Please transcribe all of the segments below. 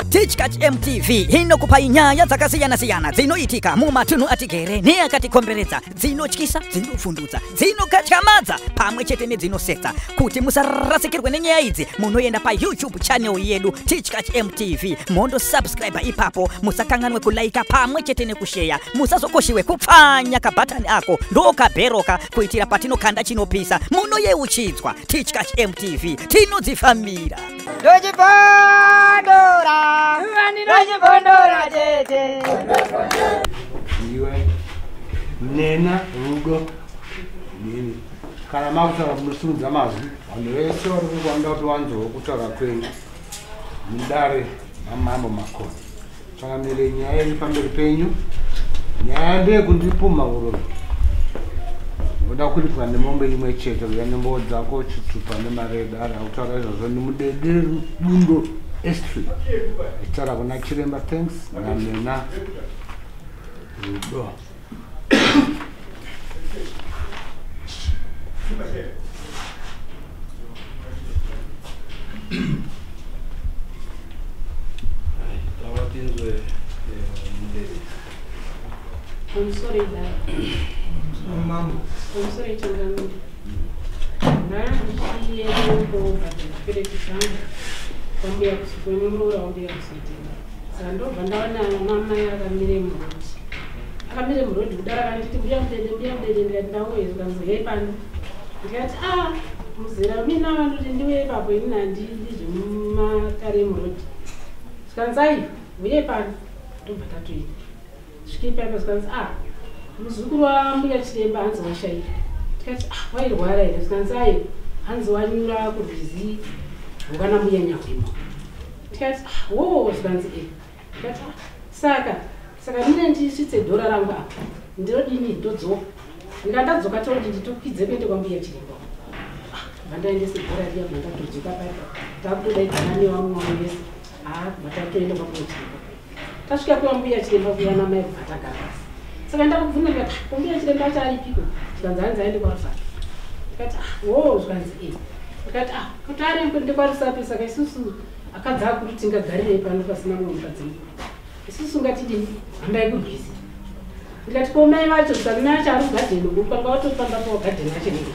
Teachkatch MTV inokupa inyaya dzakasiyana-siyana dzinoitika mumatunhu atigere neakatikomberedza, dzinotyisa, dzinofundudza, dzinokatyamadza pamwe chete nedzinosetsa. Kuti musarasikirwe nenyaya idzi, munoenda paYouTube channel yedu Teachkatch MTV, mondo subscribe ipapo, musakanganwe kulaika pamwe chete nekushare, musazokoshiwe kupfanya kabhatani ako ndokabheroka kuitira patinokanda chinopisa munoyeuchidzwa. Teachkatch MTV tinodzifamira. Iwe nena rugo nini kana makutaka kumusudza mazwi vanhu vese vari kukwanda kuti wanzwa kutaura kwenyu mudare namambo makona tsangamire nyaya iri pamberi penyu. Nyaya ndeyekundipuma uroro voda kuripwa nemombe imwe chete kuya nembowo dzako chitupa nemaredara kutaura izvozvo nemudedere bundo estry itaura kuna chiremba thanks namena rudo. I'm sorry that. Mama. I'm sorry to them. Now she is going to spirit sound. From the swimming road of the city. Sando, Vandana, Mama, and Miriam Road. A Miriam Road, that I wanted to be updated, and now is going to happen. Get Muziramina and do it up in and Karim Road. Scansai, we happen to Patati. Skip papers comes up. Musukura Mugati bands or shade. Catch why the water is Kansai. Hands one you could busy. Ugana be a yakimo. Catch whoa, Scansai. Catch Saka. Saka sits a dollar ramba. Ndodini dozo. Nganda Zokato did 2 kids event to be a chico. Vanda is the Korea Mata to Zuka. Tap to the Daniel on this. But I trained about Tashka kuambia chile vya na mimi ataka. Sasa nenda kuvuna kuambia chile ndacha alipiko. Tukaanza aende kwa rasa. Kata oh tukaanza kata kutari kwende kwa rasa pesa kaisusu akadza kutinga garire pano pasina munhu mukadzini. Isusu ngatidi andai kubhizi. Ndikati komai vacho tsana cha rugadeni kupanga watopamba kwa garden yacho ni.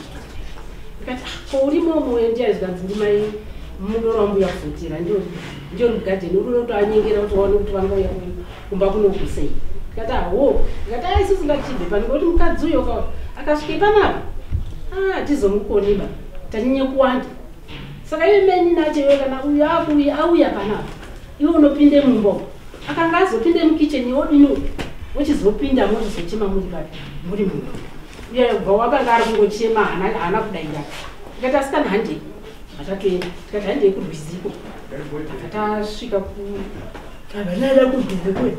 Kata ko urimo muendia zvanzi ndimai munorombo yafutira ndio rugadeni uroto anyengera kuti waone kuti vanga uya kumba kunokusei. Kata wo kata isusu ngachibve pano kuti mukadzi uyo kwa akasvike panapa tizomukoniba tanyanya kuwanda. Saka imeni nacho iwe kana auya panapa iwe unopinde mumbo akanga azopinde mukicheni wodino uchizopinda mozochema muri papi muri mumbo uye bva wakanga ari kungochema hana kudaira. Kata sikana hande atatoenda tikati hande kurwiziko akatasvika kavanada kubhiziko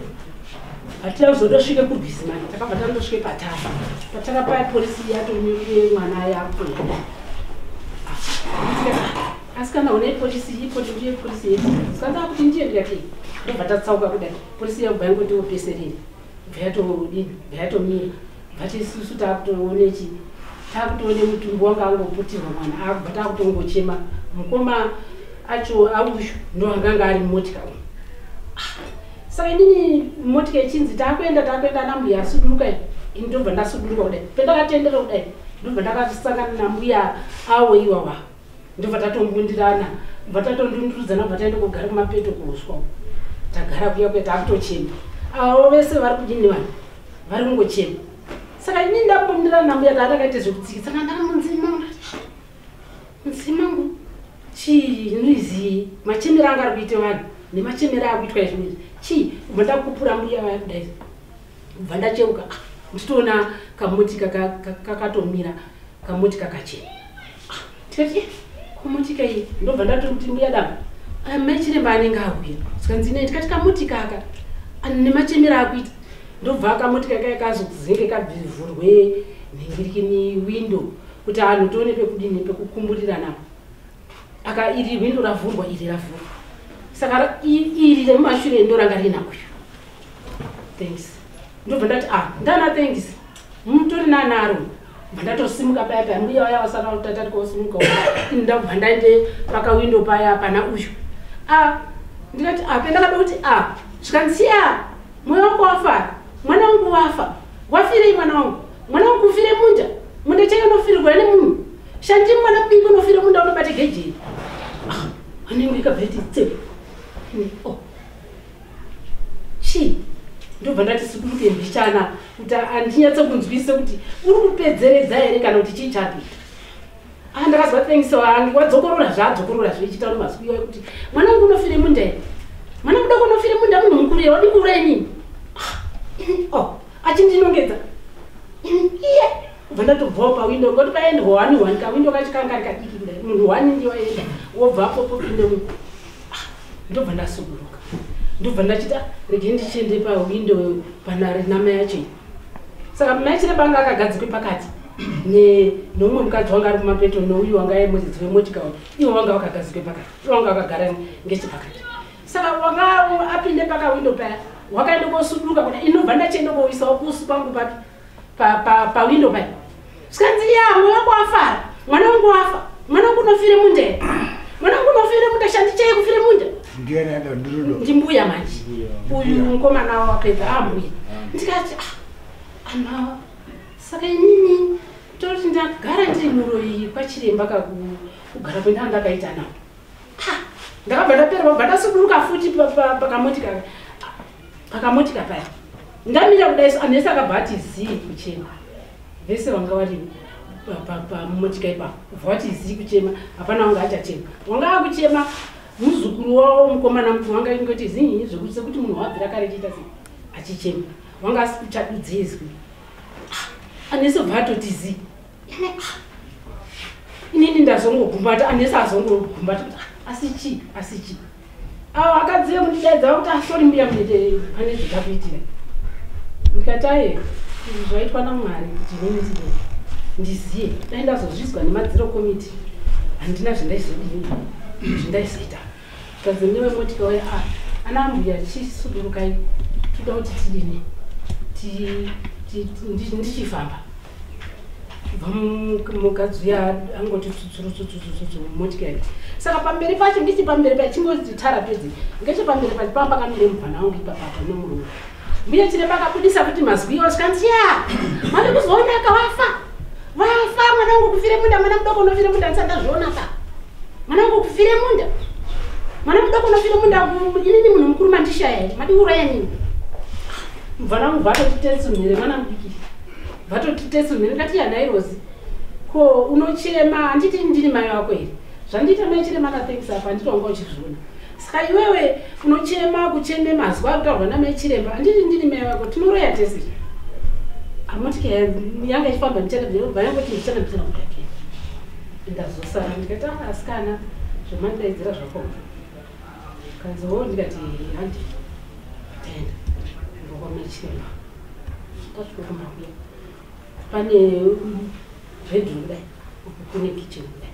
atazodosvika kubhizimani takabva tandosvike patasa patakapaya polisi yatomire mwana yako asikana une polisi ipo tiye polisi yedu sikanda kuti ndiye ndikati ndobva tatsauka kudai polisi yabva yangoti opeserere bvayatomira bvati isusu takutoone takutoone mutumbu wanga angoputirwa mwana akubva takutongochema mukoma acho auyu ndo anganga ari mumotikari. Saka inini motika ichinzi takuenda nambuya asuduruka ini ndobva ndasuduruka kudai pendakatendera kudai ndobva ndakasangana nambuya awo iwawa ndobva tatongundirana bva tatondundurudzana bva taenda kugara kumapeto kuuswa tagara kuya kwetakutochema avo vese vari kudini vanhu vari kungochema. Saka inini ndambondirana nambuya taatakaite zvekutsiki saka ndaka mudzimangu chinoiziyi machemero anga ari kuite vanhu nemachemero akuitwa izvinoizvi chii ubva ndakupura mbuya vaya kudai ubva ndacheuka ndichitoona kamotika kakatomira kamotika kachena tikati kamotika iyi ndobva ndatori kuti mbuya dama maichiremba anenge auya sikanzine tikati kamotika aka nemachemero akuita ndobva kamotika kaya kazozenge kabvivhurwe nhingirikini windo kuti anhu tione pekudini pekukumburira napo aka iri windo ravhurwa iri ravhurwa saka iri remumashure ndoranga rinakuyo thanks ndobva ndati ndana thanks mutori nanaro ndatosimuka paya paya mbuya waya wasara utata kosimuka ndabva ndaende pakawindo paya pana uyu ndikati pendakada kuti zvikansiya mwoyo wako wafara mwana wangu wafa wafirei mwana wangu kufire munda chaiyo unofirirwa nemunhu shandi mwana biki unofire munda unobate gejeri anenge ikabva iti tsepe chii ndobva ndati sikuruke mbichana kuti andinyatsokunzwise kuti uri kupedzeredza here kana kuti chii chapita ndakazwa thanks wadzokorora zvichitaura masiku iwayo kuti mwana wangu unofire munda here mwana mudoko unofire munda munhu mukuru here wadi kuuraya nini achindinongedza iye ubva ndatobvawo pawindo ngoti paende hwani kawindo kachikanga ari kadiki kudai munhu hwani ndiwaenda wobvapo popinde mu ndobva ndasuburuka ndobva ndachita rege ndichiende pawindo panare namai yacho saka mai chiremba anga akagadzikwe pakati nomumwe mukadzi wanga ari kumapeto nouyu wanga muridzi wemotikari iwo wanga wakagadzikwe pakati iwo wanga wakagara ngechepakati saka wanga apinde pakawindo paya wakaenda kosuduka kuti inobva ndachienda koisawo kusu pangu papi pawindo paya zvikanzi mwoyo wako wafara mwana wangu wafa mwana wangu unofire munda here mwana wangu unofire munda shandi chei kufire munda ndimbuya manje uyu mukomana wapedza ambuya ndikati ana saka inini toti ndagara ndiri muroyi kwachiremba kugara kwenda ndakaita nawo ndakabva ndapera bva ndasuduruka futi pakamotika paya ndamira kudai anesi akabva ati zii kuchema vese vanga vari pamotika ipapo bva vati zii kuchema hapana wanga achachema wanga akuchema muzukuru wavo mukomana mukuru wanga ingoti zii zvekuti sekuti munhu wabvira kare chiita sei achichema wanga asikuchadudzezwi anesi bva atoti zii inini ndazongogumbata anesi azongogumbata asi chii akadzive kundidaidza kuti asori mbuya munete pane zvikakuitira ndikati zvaitwa naMwari kuti inini ndiziye dai ndazozvizwa nemadziro komiti handina zvindaizoita zvikanzi nevemotika waya ana mbuya chisudurukai toda kuti tidini ndichifamba kubva mukadzi uya angoti tutsurutsutsutsutsu mumotika yake saka pamberi pacho ndichi pamberi pacho chingoti tara pedzi ngechepamberi pacho pamba pakamire mubvana wangu ipapapa nomurume mbuya chiremba akabudisa kuti mazwi iwo zvikanzi mari kuzoonaka wafa mwana wangu kufire munda mwana mudoko unofire munda ndisandazviona pa mwana wangu kufire munda mwana mudoko unofire munda inini munhu mukuru mandishaya here madiuraya nini mubvana wangu bvatotitetsumire mwana mudiki bvatotitetsumire ndati yanairozi ko unochema handiti ndiri mai wako here zvandiita mai chirema nathekisa apa nditonga uchizviona saka iwewe unochema kucheme mazwi akutaurwa namai chiremba handiti ndiri mai wako tinoroya tese amotika yanga ichifamba ndichanabva yangoti ndichanabvisana kudake ndazosara ndikati asikana zvomandidaidzira zvako kanziwo ndikati handi taenda ndokwamai chiremba tasvika kumabuya pane bedroom kudai kune kitchen kudai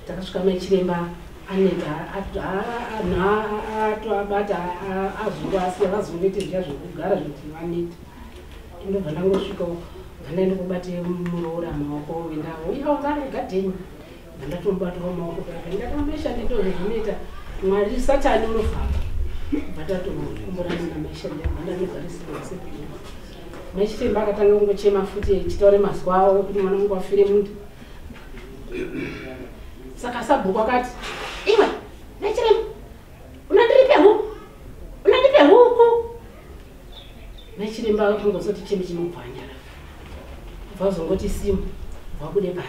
takasvika mai chiremba anenge atoabata azungu asi akazongete zviya zvokugara zvoti vaneti ndobva ndangosvikawo vandaenda kubate muroora maoko wendawo iwo ngarigadheni vandatomubatawo maoko paa ndakameshande ndozvinoita Mwari satani unofamba vatatokumburana namaishanda vandanogarisirwase maichiremba akatanga kungochema futi chitaure mazwi awo kuti mwana wangu afire munda saka sabhuku akati iwe maichiremba unandiripe huku maichiremba akangozoti chembe chinobvanyara vazongoti simu vabude pasi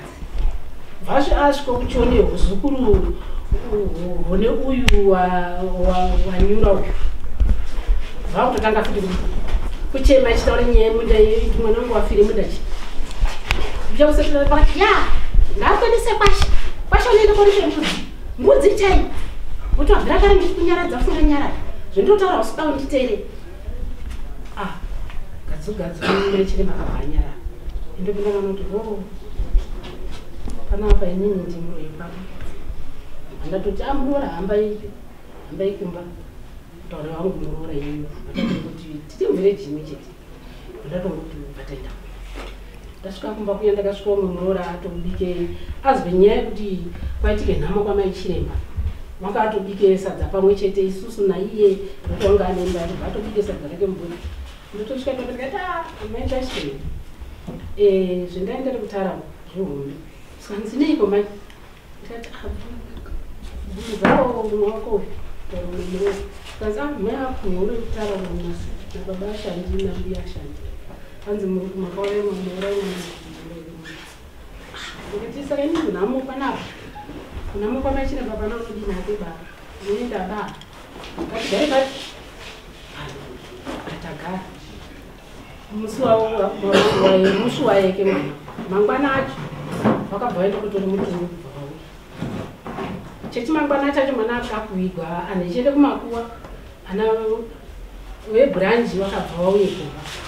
vasvika kuchione huzukuru hone uyu wanyura uyu vakutotanga futi kuchema chitaura nyaya yemunda kuti mwana wangu wafire munda chi vichakusatira pakati ngakwendese kwasha unoenda koruche mbudzi chai kuti wabvira kare ndichikunyaradza funga nyara zvendotaura usida unditeere gadzugadzu chiremba akabvanyara indopinda vanoti panapa inini ndimuroipa ndatoti muroora hambai kumba taura wangu muroora iyiyo ndatoti tiri muvhireji imwe chete ndatongoti bataenda ndasvika kumba kuya ndakasvika mumurora atobike azwe nyaya yekuti kwaitike nhamo kwamai chiremba wanga atobike sadza pamwe chete isusu naiye ndotonga anemba atobva atobike sadza rake muburi ndotosvika totikati amaita chiremba zvendaendere kutara zvihombe saka ndisineiko mai ndikati bvunzawo mumwe wako mumwe kanzi mweya kumhuri kutara mumasi nababa ashandi nambuya ashandi anzi muri kumakauraya mwamuuraya ndikati saka inini nhamo panapa nhamo kwamachiremba pana unodini hake baba unoenda baba kati dai kati atagara musi waeke mwana mangwana acho wakabva waenda kutori mutungu kubva wauya chechimangwana chacho mwana akakuigwa anhu echiende kumakuwa ana webhuranji wakabva wauye kuva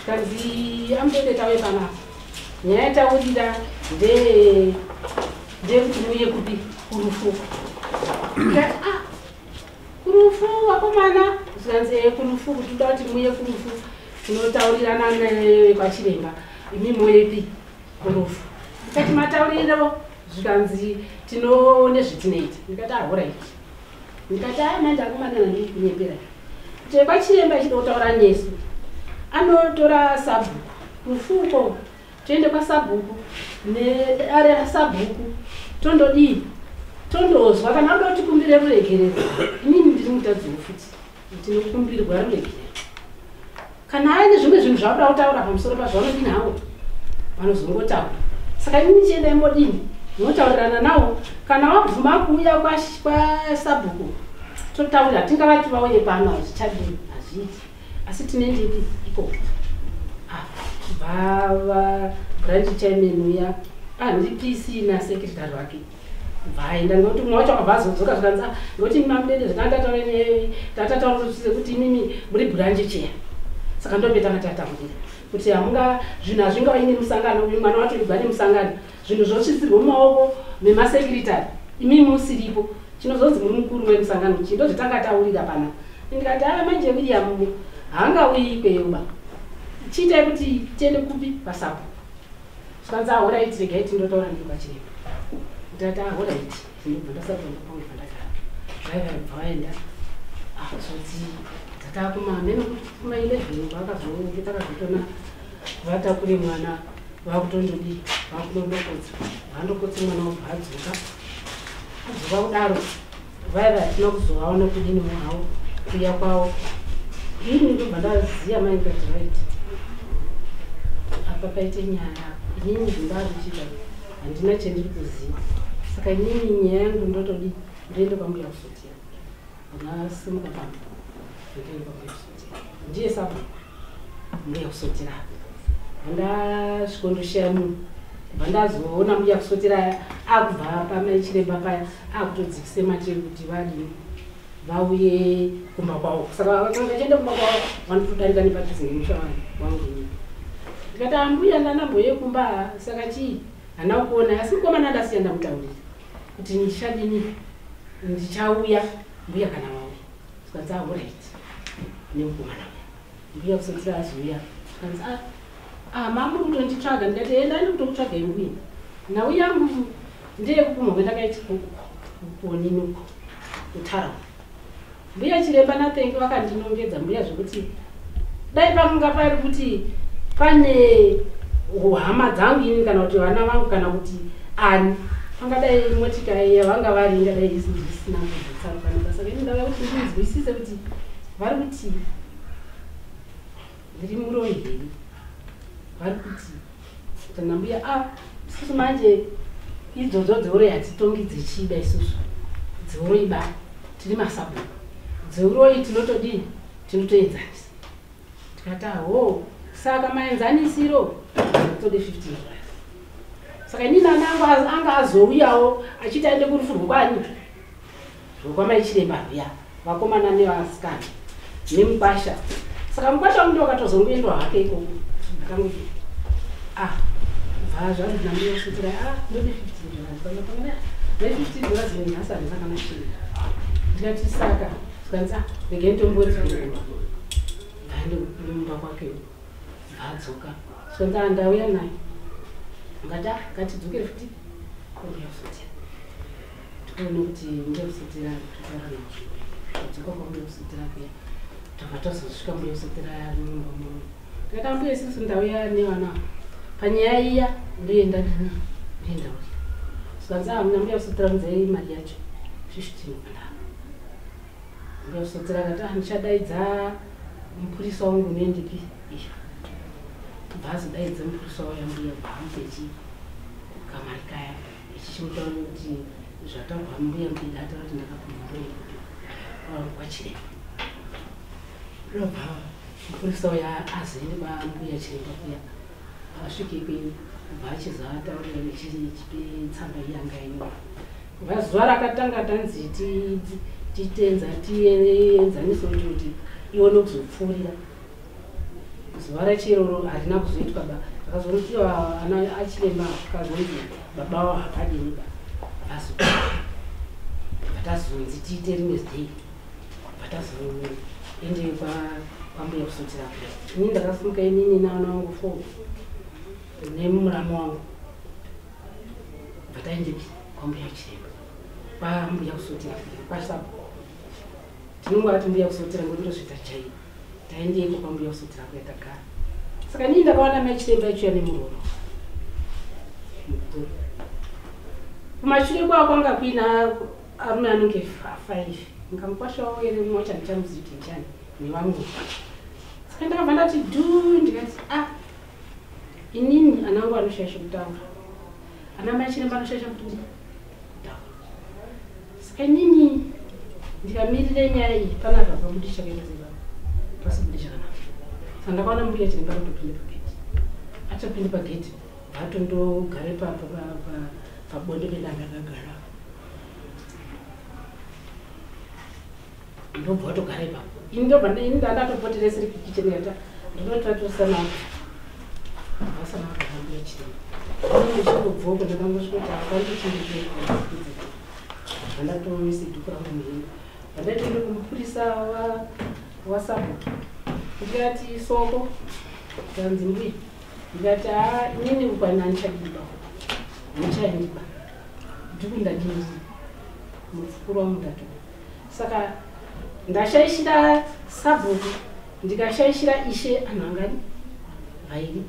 kanzi ambodetawe panapa nyaya yataurira ndekuti muye kupi kurufu kurufu wakomana zvikanzi kurufu kuti uda kuti muye kurufu tinotaurirana nekwachiremba imi muyepi kurufu ndikati matauriro zvikanzi tinoone zvetinoita ndikati ahuraiti ndikati mandakumanana ndikunyepera kuti kwachiremba chida kutaura nesu anotora sabhuku rufuko toende kwasabhuku neare sabhuku tondodii tondozwa kana uda kuti kumbire ruregerero inini ndiri mutadzi wofuti tinokumbirwa ruregerero kana aine zvimwe zvinhu zvauda kutaura pamusoro pazvaunodini hawo vanozongotaura saka inini chiendai modini munotaurirana nawo kana wabvuma kuuya kwasabhuku totaurira tingavati vauye pano hazvichadini hazviiti asi tinendepi ikoko bva branch chairman uya ndipisi nasekretary wake vaenda ngekuti mumwe wacho akabva azodzoka zvikanzi ngekuti mamudede zvikandataura kuti imimi muri branch chair saka ndopetanga tataurira kuti hamunga zvinhu hazvingaine musangano uyu mwana wacho igwa nemusangano zvinhu zvosvisirwa mumaoko memasekretary imimi musiripo chinozonzi muri mukuru wemusangano chi ndozvetangataurira pana ndikati manje William haangauyi ikweyoba chiitai kuti tiende kupi pasapo zvikanzi ahoraiti regai tindotaura ndikachiremba ndikati ahoraiti ndinobva ndasabvandapange pandagara vaibva vaenda zoti dzatakumamene kuti kuma11 vakazonge takazotona vatakure mwana vakutondodii vakutondokotsa vandokotsa mwana wobva adzoka kudaro vaiva hatina kuzovaona kudini muhavo kuya kwavo ini ndobva ndaziya maingati right apa paite nyaya inini zvindazvichita handina chendiri kuziva saka inini nyaya yangu ndotodi ndiende kwambuya kusotera ndasimuka pamwe ndiende kwambuya kusotera ndiye saba mbuya kusotera ndasvikondosheya munhu bva ndazoona mbuya kusotera akubva pamaichiremba paya akutodzikise materi kuti vadini vauye kumba kwavo saka vachiende kumba kwavo vanotodarika nepadhuze nemusha wangu ini ndikati ambuya ndanamboye kumba saka chii hana kuona asi mukomana ndasiya ndamutaurira kuti ndichadini ndichauya mbuya kana vauya zvikanzi ahuraiti nemukomana uya mbuya kusotira azouya zvikanzi mamuri kutonditsvaga ndikati endani kutokutsvagai mbuya nhau yangu ndeyekupumha kwendakaiti kuoninuko kutaraunda mbuya chiremba natengi vakandinongedza mbuya zvekuti dai pamanga pari kuti pane hama dzangu ini kana kuti vana vangu kana kuti ani pangadai motika yavanga vari ingadai isina kuzotsarukanaka saka ini ndava kuti ndinzwisise kuti vari kuti ndiri muroyi heri vari kuti kana mbuya isusu manje idzodzo dzeuroi hatitongi dzichida isusu dzeuroi ba tiri masabhuku dzeuroi tinotodini tinotoenzanisa tikati saka maenzanisiro tode 15 saka inini ana angu anga azouyawo achiti aende kurufu rwokwani rwokwamaichiremba ruya vakomana nevasikana nemukwasha saka mukwasha wangu ndiwakatozongoendwa hake ikoko ndakanguti bva zvanzi nambuya kusotera ndode 15 dollars zinenhasari zakanashira ndikati saka zvikanzi regai ndomboti ndaende mumba kwake adzoka sonda ndauya naye ngata ngatidzokere futi kwambuya kusotera tikaone kuti mbuya kusotera tudzoka kwambuya kusotera kuya takatozosvika mbuya kusotera mumba muno tikaita mbuya isusu ndauya nevana panyaya iya ndoenda uya sikanzi hamuna mbuya kusotera kunzai mari yacho zvisvitinopanda mbuya kusotera kati ndichadaidza mupurisa wangu nendipi iyo bhazi daidza mupurisa waya mbuya bhamupechi kamari kaya ichichimutaura kuti zvataurwa mbuya mbiri ataura kuti ndakapinda mbuya kwachiremba robva mupurisa waya azoende kwambuya chiremba kuya asvike ikweyo kubva achizovataurira chipe tsamba iyanga ino kubva zuva rakatanga tanzi titenza tienzaniso kuti ione kuzopfuurira zuva rachiroro harina kuzoitwa ba akazonotiwa ana achiremba akazonzi baba wavo hapadini ba vatazonzi tiite rimwe zidei vatazoende kwambuya kusotera kuya ini ndakasimuka inini naana wangu 4 nemuramu wangu vataendepi kwambuya chiremba kwambuya kusotera kuya kwasabu tinongati mbuya kusotera ngondosvita chai taendeko kwambuya kusotera kuya tagara saka nii ndakaona machiremba ichuya nemuroro mukuru kumashure kwavo kwanga kuina arume anenge 5 nkamukwashawo ere mumwe wacho handichamuzivi ndichani nevamwe saka ndakabva ndati dhuu ndikati inini anangu anoshaisha kutaura ana machiremba anoshaisha kuti kutaura saka inini ndikamirire nyaya iyi panapa pabudi chakaenzeva pasibudi chakanaka saka ndakaona mbuya chiremba kutopinde pageti atopinde pageti vatondogare pabonde pedanga akagara ndobva watogara ipapo ini ndandatopotereseri kukicheni kata ndinotatosana vasana vakara mbuya chiremba ichingobvoko ndakangosvika kuti akandochindii vandatoise dhuku rangu muhini vandatoende kumupurisa wasabhuku ndikati soko kanzi mbuya ndikati inini ukwana ndichadiba ndichaendiba dhuku ndadini mupfukuru wangu ndatoa saka ndashaishira sabhuku ndikashaishira ishe anhu angani vairi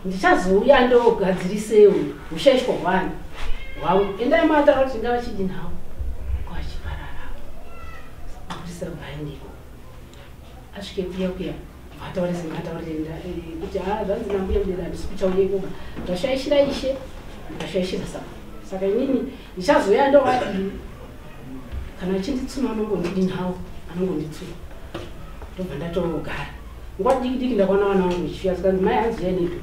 ndichazouya ndogadzirisewo ushaishwa hwani hwavo endai mataura kuti ndava chidi navo kwachipararavo mapurisa vaendeko asvike kuya kuya vataurisemaataurira kuti zvanzi nambuya mudera handisi kuchauyekuba ndashaishira ishe ndashaishira sabhuku saka inini ndichazouya ndovadii kana achinditsuna anongondidini hawo anongonditsuna ndobva ndatogara nguva diki ndakaona vana vangu ichiuya sikanzi mai hanzi yanedu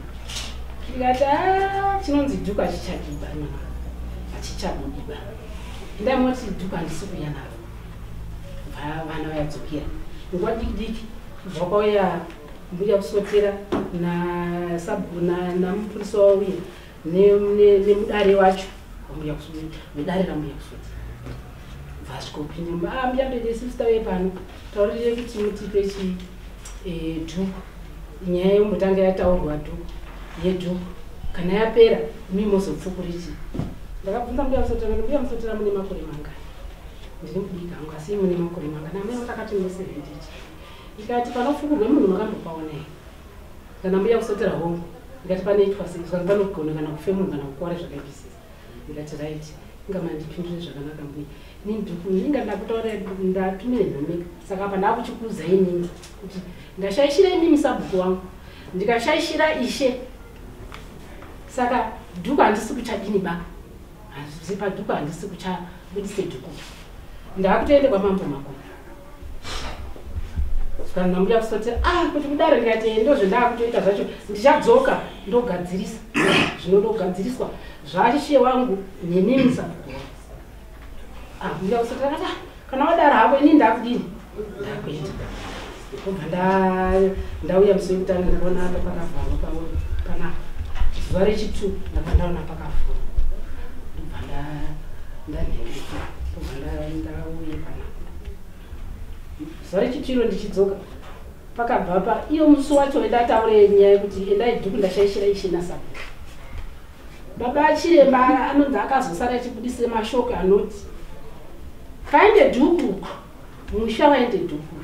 ndikati chinonzi dhuku achichadiba mwana achichabudiba ndamoti dhuku handisi kuya navo bva vana vayadzokera nguva diki bva kwauya mbuya kusotera namupurisa wauya nemudare wacho wambuya kusotera vedare rambuya kusotera vasvikopinda mbuya ndoite sisita wepano taurire kuti mutipe dhuku nyaya yombotanga yataurwa dhuku yedhuku kana yapera mimozopfukuriti ndakabvunza mbuya musotera mune makore mangani ndiri mudiki hangu asi mune makore mangani amene takati mune 70 ikati panopfukurwe munhu makambopaonai kana mbuya kusotera hongu ndikati panoitwa sei saka panogona kana kufe munhu kana kukwara zvakaipisisa ndikati right ingamandipindure zvakanaka mbuya ninduku ninga ndakutaura ndatumire nhomeka saka apa ndakuchikuuza inini kuti ndashaishira inini sabhuku wangu ndikashaishira ishe saka dhuku handisi kuchadini ba handisi padhuku handisi kuchabudise dhuku ndakutoende kwamambo makuru saka ndambuya kusotera kuti kudaro ndikati ndozvo ndakutoita zvacho ndichadzoka ndogadzirisa zvinodogadziriswa zvachishiye wangu nenini sabhuku wangu mbuya kusotera kati kana wadaro hako inini ndakudini ndakuita kubva ndauya musi wekutanga ndakaona apa pakavharwa panapa zuva rechi2 ndabva ndaona pakavhurwa ndobva ndanhengeka ndobva ndauye panapa zuva rechi2 iro ndichidzoka pakabva pa iyo musi wacho ndataure nyaya yekuti endai dhuku ndashaishira ishina sabo baba achiremba anonzi akazosara achibudise mashoko anoti kaende dhuku musha waende dhuku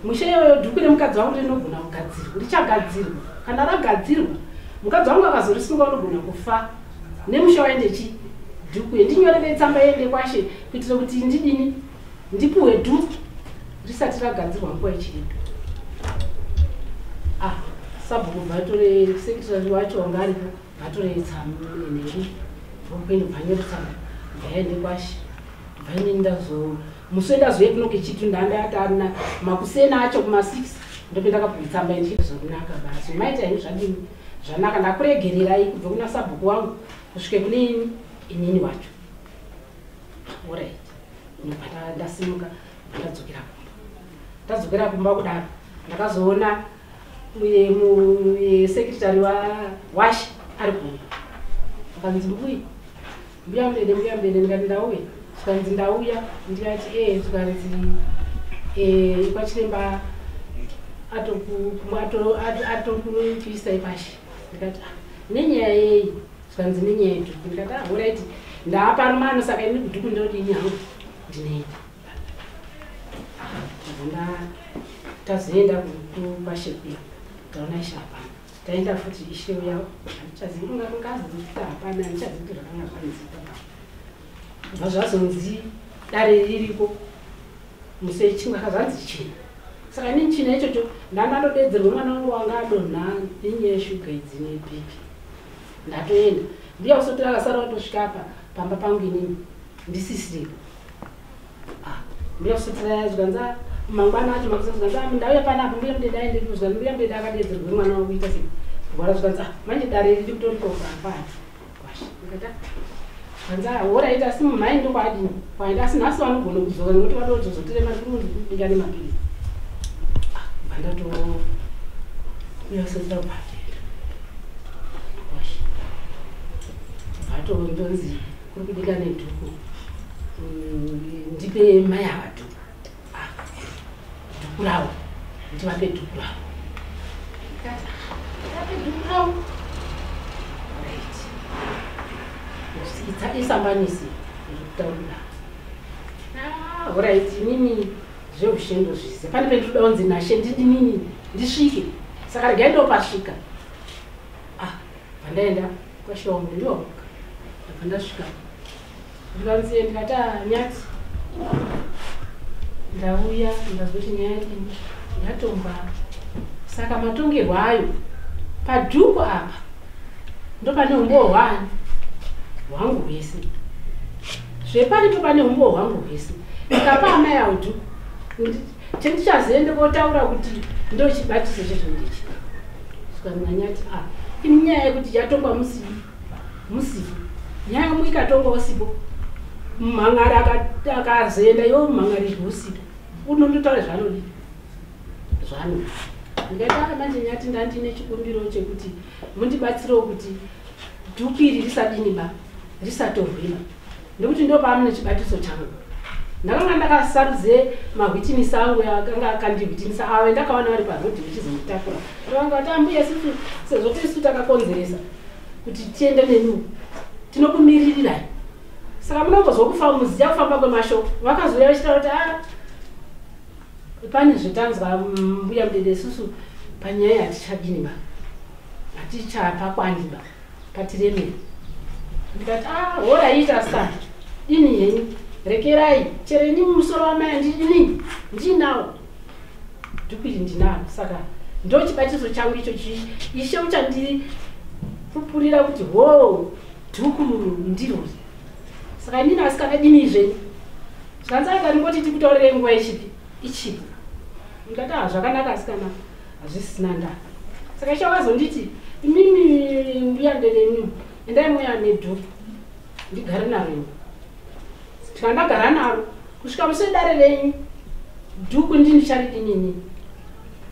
musha iyoyo dhuku remukadzi wangu rinogona kugadzirwa richagadzirwa kana ragadzirwa mukadzi wangu akazorisunga unogona kufa nemusha waende chi dhuku ndinyorere tsamba yende kwashe kuitira kuti ndidini ndipuwe dhuku risati ragadzirwa nguva ichiripo sabhuku bvatore sekretary wacho wanga aripo bvatore tsamneneri vokuenda bvanyoretsamba bvaende kwashe bvaine ndazo musoenda zoekunoke chitu ndandayati arina makusena acho kuma6 ndopenda kapuwa tsamba indichiti zvakunaka basi maita ini zvadini zvanaka ndakuregererai kubva kuna sabhuku wangu kusvike kune inini wacho orit ndobva ndasimuka ndadzokera kumba kudaro ndakazoona sekretary washi ari kumba akanzi mbuya mudede ndikati ndauya zvikanzi ndauya ndikati zvikanzi kwachiremba atokupisai pashi ndikati nenyaya yei zvikanzi nenyaya yedhuku ndikati orit ndaaparumano saka ini kudhuku ndodini hangu ndinoenda tazoenda kupashekuya taona ishe hapana taenda futi ishe uya handichazivi kunga kungazi kuti hapana handichazivi kuti zvakanga zvanzika bva zvazonzi dare ririko musei chingwa kazvanzi china saka nini china ichocho ndandadodedzerwa mwana wangu wanga adonha nenyaya yeshuga idzi nebhipi ndatoenda mbuya usoti akasara watosvika apa pamba pangu inini ndisisiripo mbuya usoti zvikanza mangwana acho makusazvikanza ndauya panapo mbuya mudede aende kuzvikana mbuya mudede akadedzerwa mwana wangu kuita sei kurwara zvikanza manje dare riri kutorikofa apana kwasha ndikati zvikanza orit asi mumhai ndokwadini kwaenda asi nhasi vanogona kudzoka nekuti vadozozotirema kubika nemapirizi bva ndato uya usotira kubhatenda kwasha ndonzi kuri kudika nedhuku ndipe mai ava dhuku dhuku ravo ndivape dhuku ravo ape dhuku ravo isambanisi ndikutaurira orit inini zveushendo zvise pane pendiroda kunzi nashe ndidinini ndisvike saka regai ndopasvika vandaenda kwashiwangu ndiwamuka ndabva ndasvika ndikanzi ndikati nyati ndauya ndazoti nyaya ini yatomba saka matongerwo ayo padhuku apa ndopane umbowo hwani hwangu hwese zveparipo pane umbowo hwangu hwese ndikapa amai awo dhuku chendichazoende kotaura kuti ndochibatiso chezvondechi svikanyanyati inyaya yekuti yatongwa musipo nyaya yomwe ikatongwa usipo mumhangari akazoenda iwo mumhangari irwo usipo unondotaura zvanodi zvanodi ndikati manje nyati ndandine chikumbiro chekuti mundibatsirewo kuti dhuku iri risadiniba risatorwiba nekuti ndopamune chibatiso changu ndakanga ndakasarudze mahwitinisi angu akanga akandihwitinisa ave ndakaona vari parodhi ndichizonditakura ndovanga vati ambuya sisu sezvo tisu takakonzeresa kuti tiende nenu tinokumiririrai saka munombozwa kufa muziya kufamba kwemashoko vakazoya vachitaura kuti pane zvetanzwa mbuya mudede susu panyaya hatichadiniba hatichapakwaniba patiremere ndikati horaita sa dini henyu rekerai chero ini mumusoro wamai ndidini ndinawo dhuku iri ndinawo saka ndochibatiso changu icho ishe uchandipupurira kuti dhuku ndirori saka inini asikadadini zvenyu zvanzaka ndingoti tikutaurire nguva ichipi ndikati zvakanaka asikana hazvisina ndaa saka ishe wakazonditi imimi mbuya ndenenyu endai muya nedhuku ndigare naro tikandagara naro kusvika musedare renyu dhuku ndindicharidinini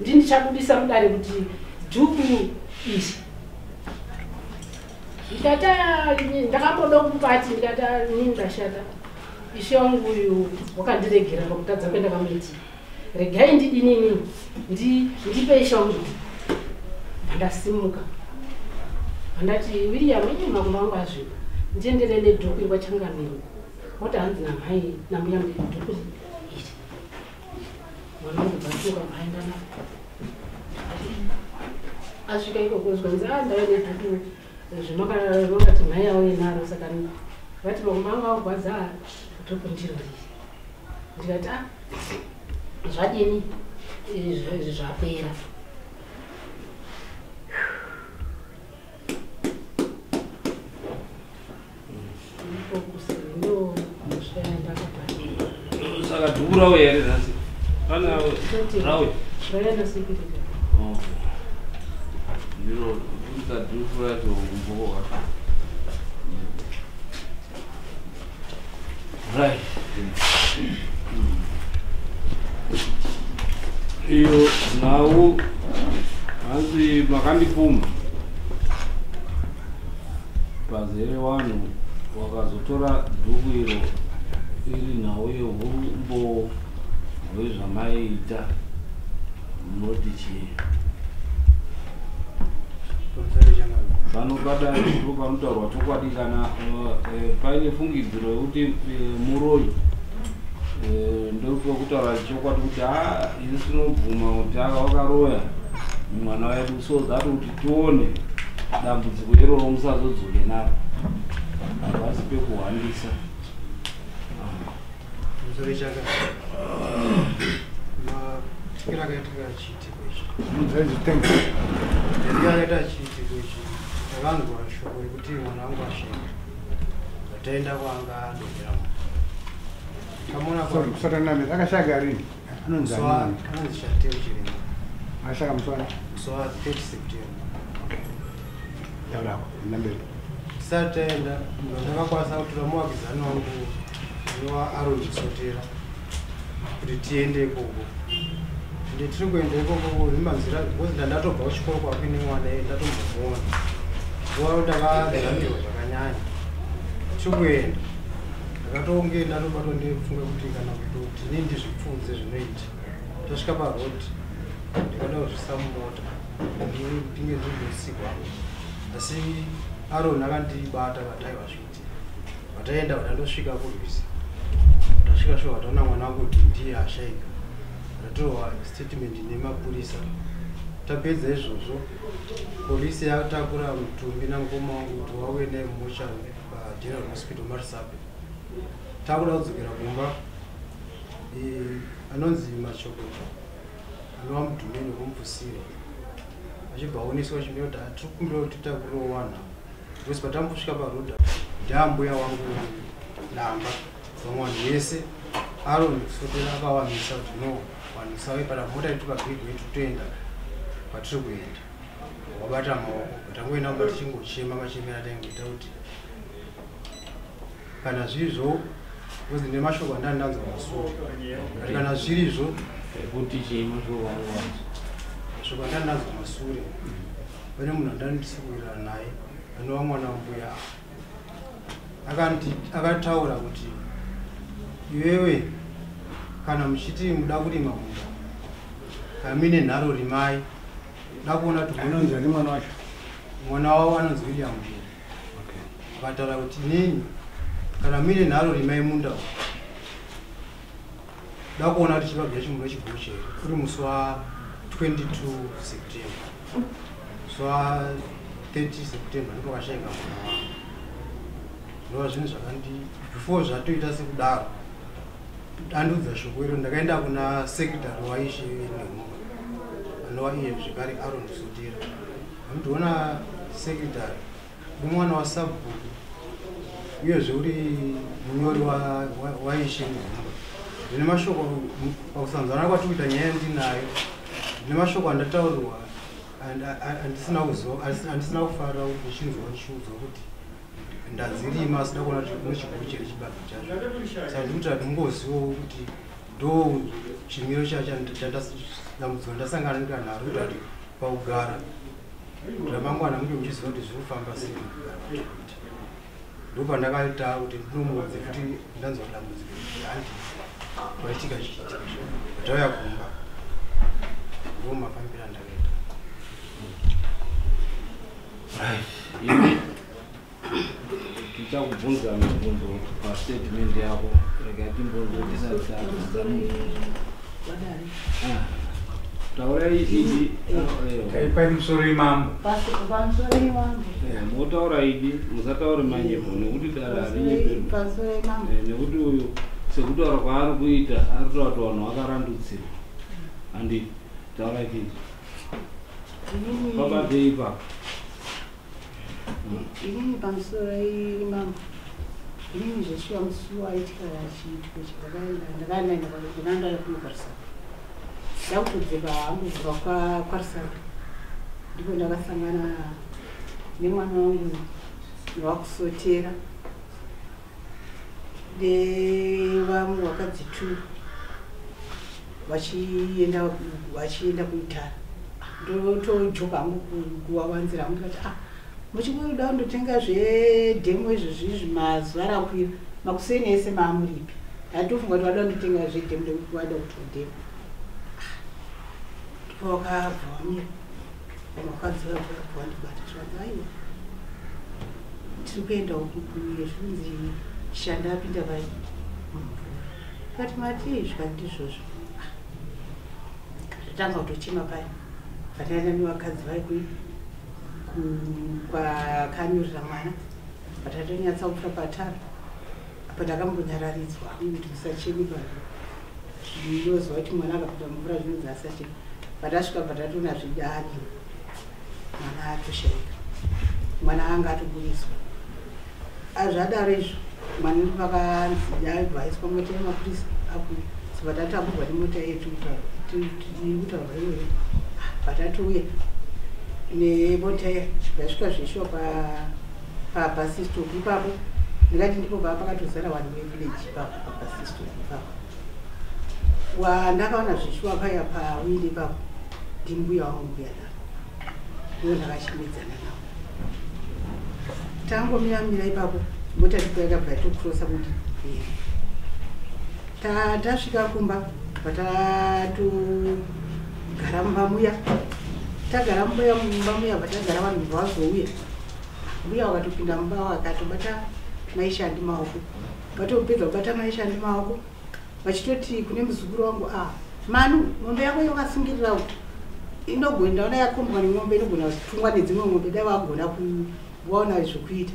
ndindichadudisa mudare kuti dhuku iri ndikata ndakamboda kupati ndikata nini ndashata ishe wangu uyu wakandiregera pakutadza kwenda kamuiti regai ndidinini ndipe shongo ndasimuka ndati William makumba wangu azvipa ndiendere nedhuku irwa changamiro moti hanzi namhai nambuya mudhuku iri mwana wangu bvasuka mhaenda na asvika ikoko zvanzi ndava nedhuku zvemakati mhai auye naro saka vati makumba wangu augwadza dhuku ndiro riri ndikati zvadini zvapera saka dhuku ravo here nhasi kana ravo raenda sekiriti ndiro kuita dhuku racho kumboka right iyo nhau hanzi makandipfuma pazere vanhu wakazotora dhuku iro iri nhau yeurumbo hwezvamaiita munoti chii vanobada ndo panotaurwa chokwadi kana paine fungidziro yekuti muroyi ndopekutaura chokwadi kuti isi tinobvuma kuti wakaroya mwana wedu so that kuti tione dambudziko iroro musazodzoke naro havasi pekuhwandisa ndiyakaita chiitiko ichi vanhu vashoko rekuti mwana wangu ashenga ataenda kwanga adokera kamona kusataname akashaka rini anonzi shateo chirimo ashaka muswana musowa 30 september yaurako namberi tisataenda ndakakwanisa kutora muwakizani wangu inowa aroni kusotera kuti tiende ikoko nditiri kuenda ikoko nemanzira bcause ndatobva kuchikoro kwakuine mwana ndatombomuona nguva ndakadzamirwa zvakanyanya chikuenda ndakatonge ndatobatwa ndifunga kuti kana kuti ini ndizvipfunze zvinoita tosvika parodi ndikada kuzvisa mumota ndinge ndindosikwa asi aroni akandibata vataiwa zviti vataenda vatandosvika kurwisa tasvika sho vataona mwana wangu kuti ndiye ashaika ndatorwa statement nemapurisa tapedza izvozvo polisi yatakura mutumbi nangoma wangu kuti wauye naye mumusha pageneral hospital marisape takuda kudzokera kumba anonzi machokota anova mudhumeni kumupfusire achibva aoneswa chimwe kuti atirikumbira kuti takurowana because patambosvika parodha ndaambuya wangu namba vamwanhu vese aroni kusotera akawamisa kuti no wanisa pana mota itukabhigi wetu toenda kwatiri kuenda wabata maoko tangoenda kuba tichingochema machemera taingoita kuti kana zvirizvo kuzi nemashoko andandanza masoro kuti kana zvirizvo kuti chiimashoko mashoko andandanza masure pane munhu andandisikurira naye anova mwana wambuya akataura kuti iwewe kana muchiti muda kurima munda kamine nharo rimai da kuona kuti anonzi ani mwana wacho mwana wavo anonzi William akataura kuti nini kana mine nharo rimai munda da kuona kuti chibabya chimuno chiguru chero uri musi wa 22 september musi wa 30 september ndipo kashaika mwana wavo ndova zvinhu zvakandi before zvatoita sekudaro andudza shoko iro ndakaenda kuna sekretary waishe nenhumba anova iye zvekare aron sotera amutoona sekretary umwana wasabhuku uyezve uri munyori waishe nenhumba ndine mashoko pakusanzana kwati kuita nyaya ndinayo ndine mashoko andataurirwa handisina kufarira kuti ndichinzwa ndichiudzwa kuti ndadzirima sida kuona kuti muchiguru chiri chibage chacho saka ndikuti ndingozivo kuti ndo chimiro dambudziko ndasangana ndikanaro kuita kuti pakugara ramangwana munge muchiziva kuti zvinofamba sei ndo pandakaita kuti ndinomuudze kuti ndanzwa dambudziko handi waitika chiita tauya kumba ngoma pambira ndakaita ini tichakubvunza mibvunzo pastatement yako rega timbonzo tisazizanu taura idi Kaipai musoro imambo. motaura idi musataure manyepo nekuti dara harinyeperu nekuti uyu sekutaura kwaari kuita ari kuta kuti vanhu vakarandutsirwa handi taura chii pabadhei ipapo inini pamusoro imambo inini zveshuwa musi waitika chiitiko chakakaenda ndakaenda ndinanda yakunogarisana ndakutobveka hangubva kwarisana ndipo ndakasangana nemwana wangu wakusotera nevamwe vakadzi 2 vachienda kuitara ndotojoka hangu kuvavanzira hangu ndikati muchikuda kundotenga zvedhemo izvo zvizvi mazuva rakwira makuseni ese maamuripi ndatofunga kuti vada kundotenga zvedhemo ndekuti vada kutodhemo wakabva wamira vakadzi vakabva ndibata zvanzi aiwa tiri kuenda uku zvinzi shanda apinda vai kati mati zvikati ndizvozvo ndatanga kutochema paya vatanda nevakadzi vai kwakanyorera mwana vatatonyatsa kupfuura patara apa ndakambonyararidzwa kuti musachemi vanhu ndinozwa kuti mwana akapinda mumvura zvinonzi asachemi patasvika patatona zvidani mwana atoshaika mwana anga atoburiswa azvadaro izvo mwana ndipakanzi aibvaiswa mota yemapurisa apo sepatatamburwa nemota yetu kutaurwa iyoyo patatouya nemota zvasvika zveshuwa papasistop ipapo ndikati ndipo pakatozara vanhu vevillage ipapo papasistop ipapo wandakaona zveshuwa paya pawindi ipapo ndimbuya wangu mbuya daro ndo ndakachimedzana navo tangomiramira ipapo mota ndipo yakabva yatokrosa kuti tasvika kumba patatogara mumba muya tagara mumba muya vatagara vanhu vazouya mbuya wakatopinda mumba wakatobata maishandi maoko vatopedza kubata maishandi maoko vachitoti kune muzukuru wangu manu mombe yako yakasungirira kuti inogona ndaona yakombwa nemombe inogona kutungwa nedzimwe mombe dai vagona kuvaona zvokuita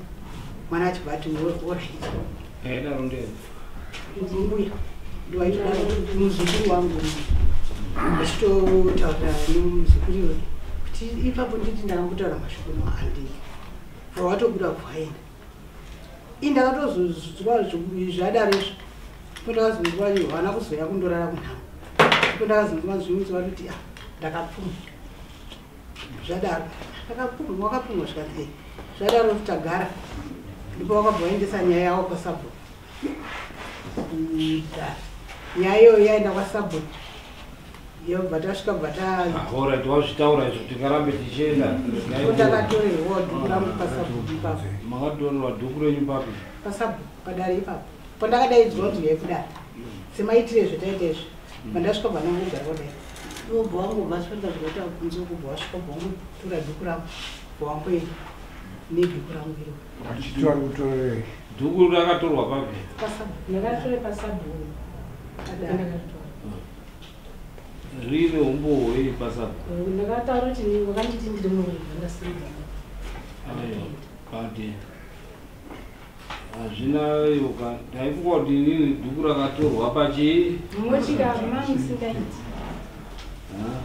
mwana achibati mbuya ndoaitoa muzukuru wangu achitotaura nemuzukuru iwe kuti ipapo nditi ndakangutaura mashoko nohandii vawatobuda kwaenda indakatozozwa zvadarezvo ndakazonzwa vana kuzoya kundorara kunhamo ndakazonzwa zvinonzwa kuti ndakapfuma zvadaro ndakapfuma wakapfuma zvikanzi zvadaro kutagara ndipo wakabva waendesa nyaya yavo pasabhoni nyaya iyoyo yaenda kwasabhoni yobva tasvika bvaorati wazvitaura izvo tingarambe tichienda ndakatorerwa dhuku rangu pasabhoni ipapo makatorerwa dhuku renyu papi pasabhoni padare ipapo pandakadaidzwa kuti yaikudara semaitire zvotaita izvo pandasvika bvanangogara kudai obva wangobva asvika zvikaita kunze kubva wasvika bva wangotora dhuku rangu bva wangoenda nedhuku rangu iro dhuku rakatorwa papi ndakatore pasabhoni rine umbohwei pasabhoni ndakataura kuti wakanditi ndiri murima ndasiiza kati hazvina yoka ndaifunga kuti inini dhuku rakatorwa pachii mochikaamamusingaiti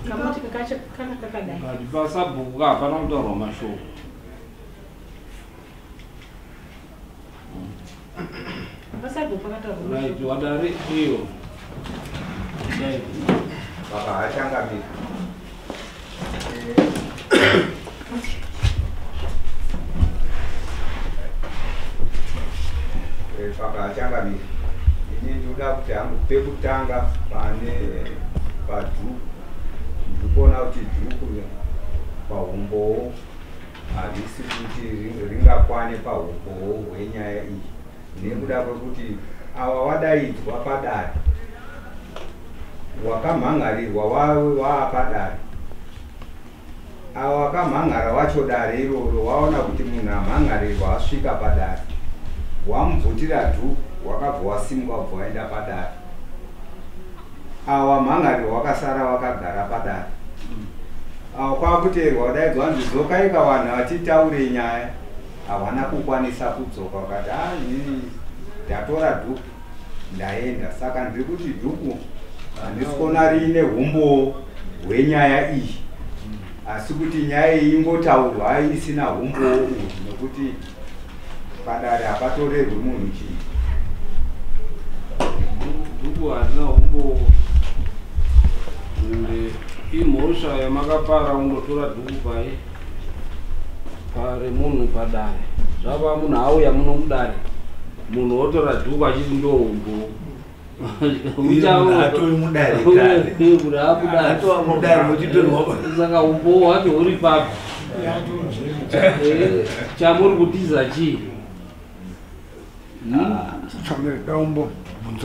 kamotika kacho kana kakadai kati pasabhuku hapana kutaurwa mashoko pasabhuku pakataurwa right wadare iyo vakachangamira pakachangamira ini ndoda kuti hangu pekutanga pane padhuku ndikuona kuti dhuku paumbowo havisi kuti ringakwane paumbowo hwenyaya iyi nekuda kwekuti ava wadaidzwa padare wakamhangarirwa waapadare. Avo vakamhangara vacho dare iroro waona kuti munhu amhangarirwa asvika padare, wamubvutira dhuku, wakabva wasimuka wabva waenda padare. Avo vamhangarirwa vakasara vakagara padare. Avo kwakuteerwa kudaidzwa kunzi dzokaika vanhu vachitaure nyaya, havana kukwanisa kudzoka. Vakati inini ndatora dhuku ndaenda. Saka ndiri kuti dhuku handisi kuona riine umbo hwenyaya iyi, asi kuti nyaya iyi ingotaurwa isina umbo uhu, nekuti padare hapatorerwi munhu chii. Dhuku handina umbo. Imhosva yamakapara undotora dhuku pare munhu padare. Zvava munhu auya muno mudare, munhu otora dhuku achiti ndo umbo. Saka umbo hwacho huri papi? Chamuri kutiza chii?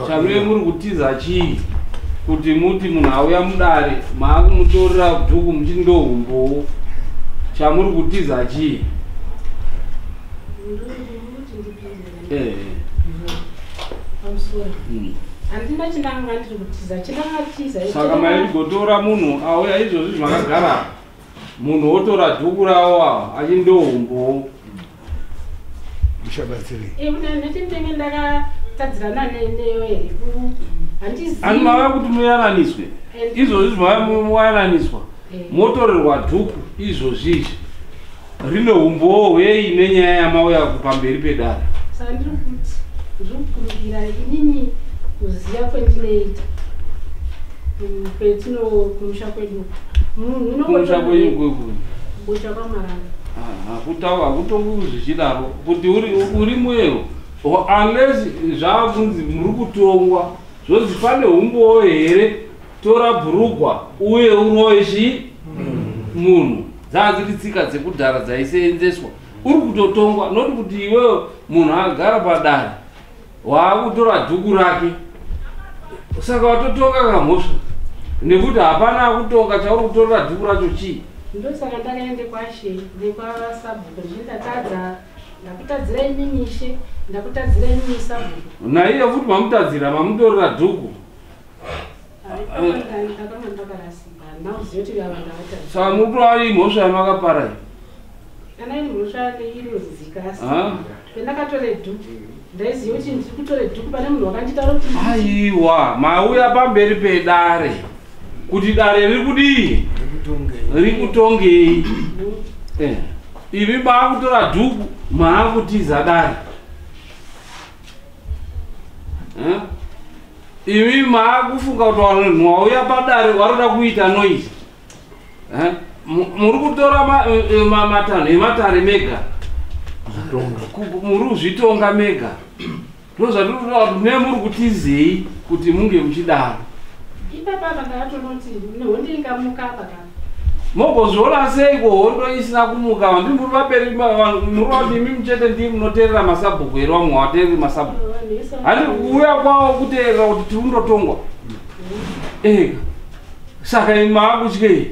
Chamuri muri kutiza chii? Kuti muti munhu auya mudare maakumutorera dhuku muchiti ndo umbo. Chamuri kutiza chii? Handina chinanga ndiri kutiza, chinanga tiza. Saka maigotora munhu auya izvozvi zvakagara, munhu otora dhuku rawo achiti ndo umbo. Ndetindenge ndakatadzirana neyo here. Ani mava kuti muyananiswe izvozvi, muyananiswa motorerwa dhuku izvozvizvi, rine umbo hwei nenyaya yamauya pamberi pedare. Saka ndiri kuti ndikukurumbira inini kuziya kwendinoita petino kumusha kwedu. Kumusha kwenyu kwekuni kumusha kwaMaranga. Hakutongu zvichidaro kuti uri mwero, unless zvakunzi muri kutongwa zvozi pane umbowo here, tora bhurugwa uye uroye chii munhu. Dzakiti tsika dzekudhara dzaiseenzeswa. Uri kutotongwa noti kuti iwewe munhu agara padare waakutora dhuku rake, saka watotonga kamhosva, nekuti hapana akutonga. Chauri kutorera dhuku racho chii? Ndosaka ndakaende kwashe nekwasabhuku ndindatadza, ndakutadzira iminishe, ndakutadzira imini sabhuku. Naiye futi mamutadzira mamutorera dhuku. Ndakanga ndakarasika, ndauziva kuti ava ndavatadzira. Saka mutora imhosva yamakapara iyi. Kana iri mhosva inozidzika, asi pendakatore dhuku ndaiziva kuti ndiri kutore dhuku pane munhu wakanditaura kuti aiwa, mauya pamberi pedare kuti dare riri kudii? Riri kutongei. Ivi maakutora dhuku maakutiza dare. Ivi maakufunga kuti vanhu wauya padare waroda kuita noise. Muri kutora matanho ematare mega, muri kuzvitonga mega. Ndozvatinotaura kuti nemuri kutizei kuti munge muchidaro. ipapapa ndakatonoti nehondo ingamuka pakapa. Mogozviona seiko hondo isina kumuka? Vandi muri vaperi, muri vadimi muchete ndii munoteerera masabhuku here, vamwe havateereri masabhuku. Handi kuuya kwavo kuteerera kuti tiri kundotongwa ega. Saka imi maakutyei?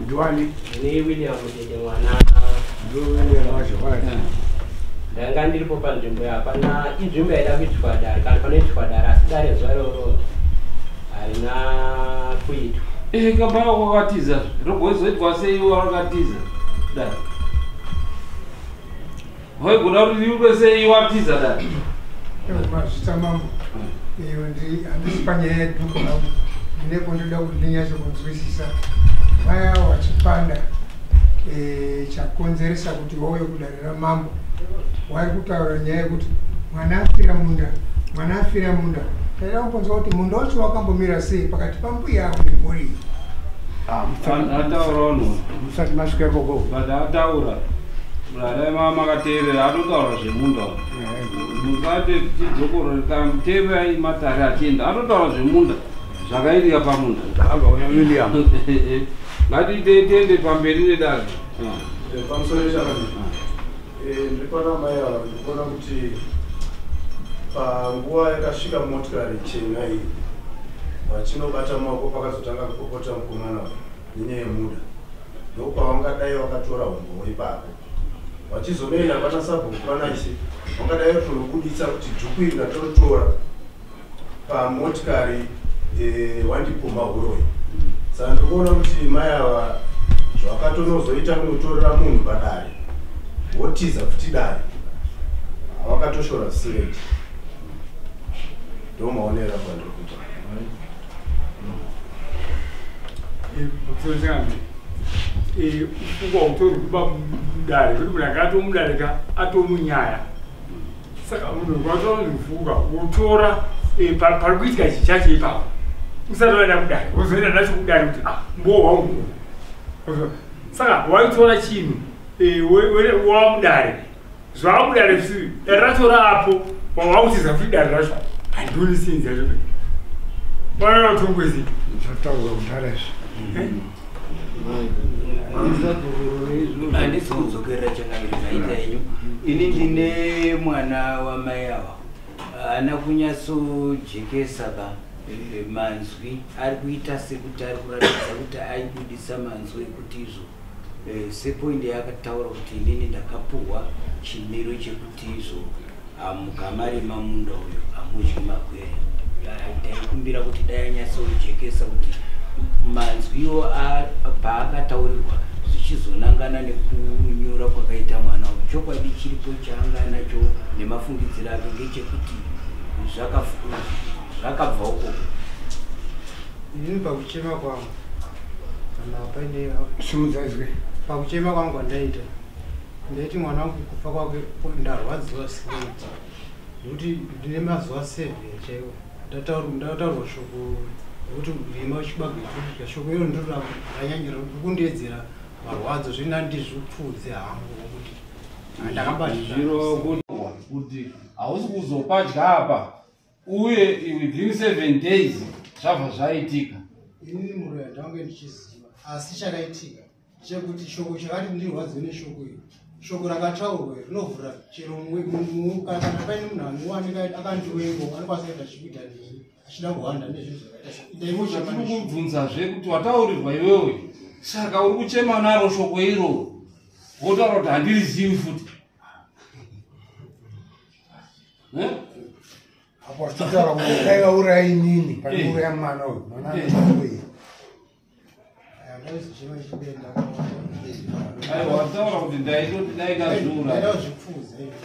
Ndwani ni William Mutete mwana ndanga ndiripo panzvimbo yapana inzvimbo yaida kuitwa dare kana panoitwa dare, asi dare zuva iroro harina kuitwa. Kabaya kwakatiza rogozoitwa sei wakatiza dare? Waigona kuti iwe sei watiza dare? Mazita mambo iyo handisi panyaya yedhuku hangu, ndinepo ndoda kuti ndinyatso kunzwisisa vaya vachipanda chakonzeresa kuti wauye kudarira mambo. Wari kutaura nyaya yekuti mwana afira munda, mwana afira munda. Taida kuponzwa kuti munda wacho wakambomira sei pakati pambuya ako nemhuri. Ataura vanhu musati masvika ikoko, but ataura murara makateerera atotaura zvemunda. Musati tidzokorore kana muteererai matare achienda atotaura zvemunda zvakaitika pamunda. William Ngatiite tiende pamberi nedare. Pamusoro pezvakadii, ndiri pana mai ava ndikuona kuti panguva yakasvika motikari chena iyi vachinobata maoko pakazotanga kupopota mukomana nenyaya yemuda ndokwavangadai vakatora umbo ipapo vachizonoenda pana sabhukwana ise vangadai tonobudisa kuti dhuku iri ndatotora pamotikari wandipoma uroi. Saka ndikuona kuti mai ava zvakatonozoita kunotorera munhu padare wotiza futi dare havakatoshora sireji ndomaonera kwandikuta ufunga utori kuba mudare kuti munhu akatomudarika atomunyaya saka munhu kwatondifunga wotora pari kuitika ichi chacho ipapo usati waenda kudare wozoenda nacho kudare kuti mbowa ungu saka waitora chinhu wamudare zvamudare zvisiri dare racho rapo wawakutiza futi dare racho handoni sinzi yacho vanatongwezi zvataura kudarezvo handisi kudzokerera changamiri maita enyu. Ini ndine mwana wamai ava ana kunyatsojekesa manzwi ari kuita sekuti ari kuratidza kuti aibudisa manzwi ekuti izvo sepoindi yakataura kuti inini ndakapuhwa chimiro chekuti izvo mukamarima munda uyo hamudyi magwere. Ndaikumbira kuti dai anyatsojekesa kuti manzwiwo paakataurirwa zvichizonangana nekunyora kwakaita mwana uyu. Chokwadi chiripo chaanga nacho nemafungidziro ake ngechekuti zvakabva uko. Ini pakuchema kwangu kana paine simudzazwe pakuchema kwangu kwandaita ndaiti mwana wangu kufa kwake ndarwadziwa sireji nekuti ndine mazuva 7 chaiwo ndataurwa shoko kuti rima chibage chikuita shoko iro ndiro ranyanyira kundiedzera marwadzo zvino handizvipfudze hangu kuti zviro kuti hausi kuzopadya apa uye within 7 days zvabva zvaitika. Inini muroya ndange ndichiziva asi chakaitika chekuti shoko chakati ndirwadziwe neshoko iri shoko rakataurwa rinovhura chero kana paine munhu anowanika akandiwengo anokwanisa kuita chikuita neni achida kuhanda nezvizvatiri kumubvunzazve kuti wataurirwa iwewe saka uri kuchema naro shoko iro wotaura kuti handirizivi futi apo achitaura kuti daivaurayi inini pandiuraya mwana uyu mwana anoui wataura kuti ndaitoti daikazviura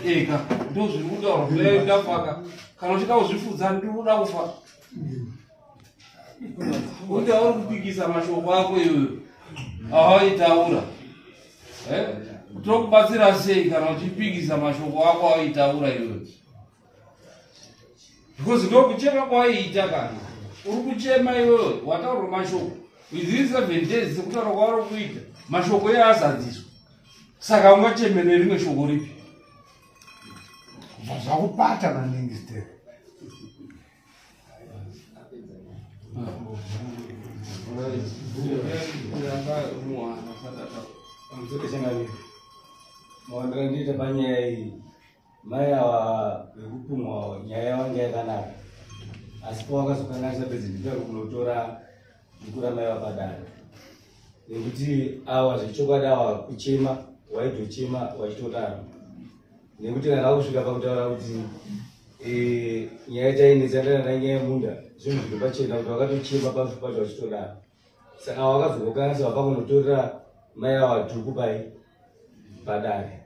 eka ndo zviri kutaura kuti daidafaka kana uchida kuzvifudza ndikuda kufa kuti auri kupikisa mashoko ako iwewe awaitaura tokubatsira sei kana uchipikisa mashoko ako awaitaura iwewe because ndokuchema kwaiita kana uri kuchema iwewe wataurwa mashoko within 7 days sekutaura kwavari kuita mashoko eazadziswa saka ungachemene rimwe shoko ripi zvakupata maningi steve mawandirandiita panyaya iyi mai ava vekupumwa nyaya yavanga yakanaka asi pawakazokanganisa pedzi ndipera kunotora ndikura mai vapadare nekuti awa zvechokwadi awa kuchema waitochema wachitodaro nekuti kana kusvika pakutaura kuti nyaya tainetsandana nanyaya yemunda zvinhu zviri pachena kuti wakatochema pamusoro pacho wachitodaro saka wakazokanganisa wapakunotorera mai ava dhuku pai padare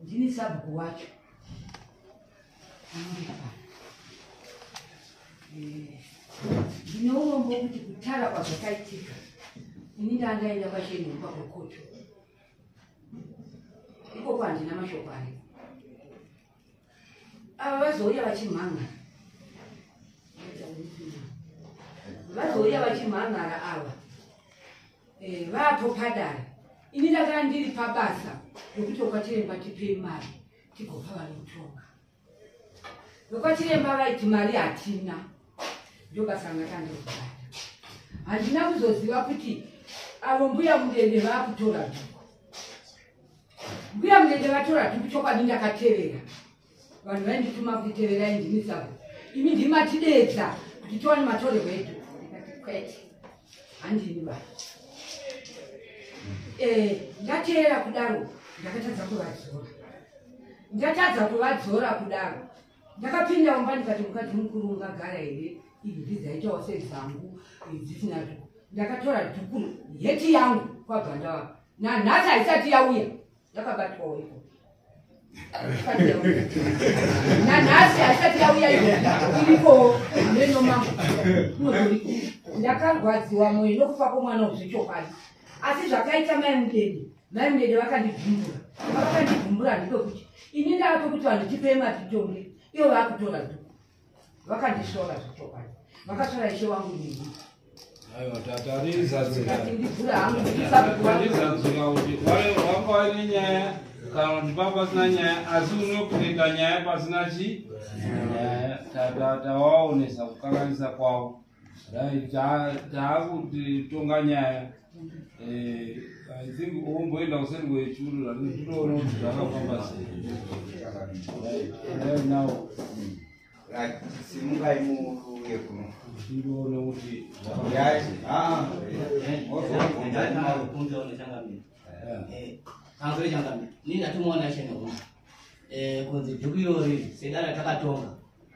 ndini sabhuku wacho ndine urombo kuti kutara kwazvakaitika ini ndandaenda kwachenhumba kwekoto ikoko handina mashoko ari ava vazouya vachimhangara ava vapo padare ini ndakanga ndiri pabasa rokuti ukatirengwa tipei mari tigopa vanotonga Lokachiremba vaiti mari hatina. Ndokasanga tandokubata. Handina kuzoziva kuti avo mbuya mudende vakutora dhuku. Mbuya mudende vatora dhuku chokwadi ndakateerera. Vanhu vaindituma kuteerera injini dzavo. Imi ndimatidedza kuti tiwane matorerwo edhuku. Ndikati kwete. Handini baba. Ndateera kudaro ndakatadza kuvadzora. Ndatadza kuvadzora kudaro. Ndakapinda mumba ndikati mukadzi mukuru ungagara here izvi zvizaitawo sezangu dzisina dhuku. Ndakatora dhuku heti yangu kwabva ndava. Nanhasi haisati yauya. Ndakabatwawo iko. Nanhasi haisati yauya iriko neno mangu. Ndakarwadziwa mwoyo nokufa kwomwana wezvechokwadi. Asi zvakaita mai mudede vakandibvumbura. Vakandibvumbura ndikokuti ini ndavato kuti vanhu tipei matitonge ivo vakutora dhuku. Vakandisora zvechokwadi. Vakatora ishe wangu nini. Aiwa tatarizadzira Tatarizadzira kuti wanga waine nyaya kana kuti papasina nyaya asi unokureka nyaya pasina nyaya tawaonesa kukanganisa kwavo taakuti tonga nyaya I think umboenda kuseri kwechuru tinoona kuti zvakafamba sei right now simungai muuye kuno tinoona kuti nini atimuona shene uno kunzi dhuku irori sedara takatonga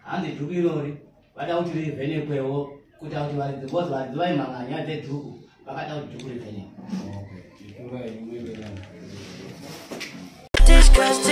hanzi dhuku irori vada kuti rivhenekwewo kuti kuti varidzi bozi varidzi vaimhanganya dzedhuku vakada kuti dhuku rivhenekwe Disgusting.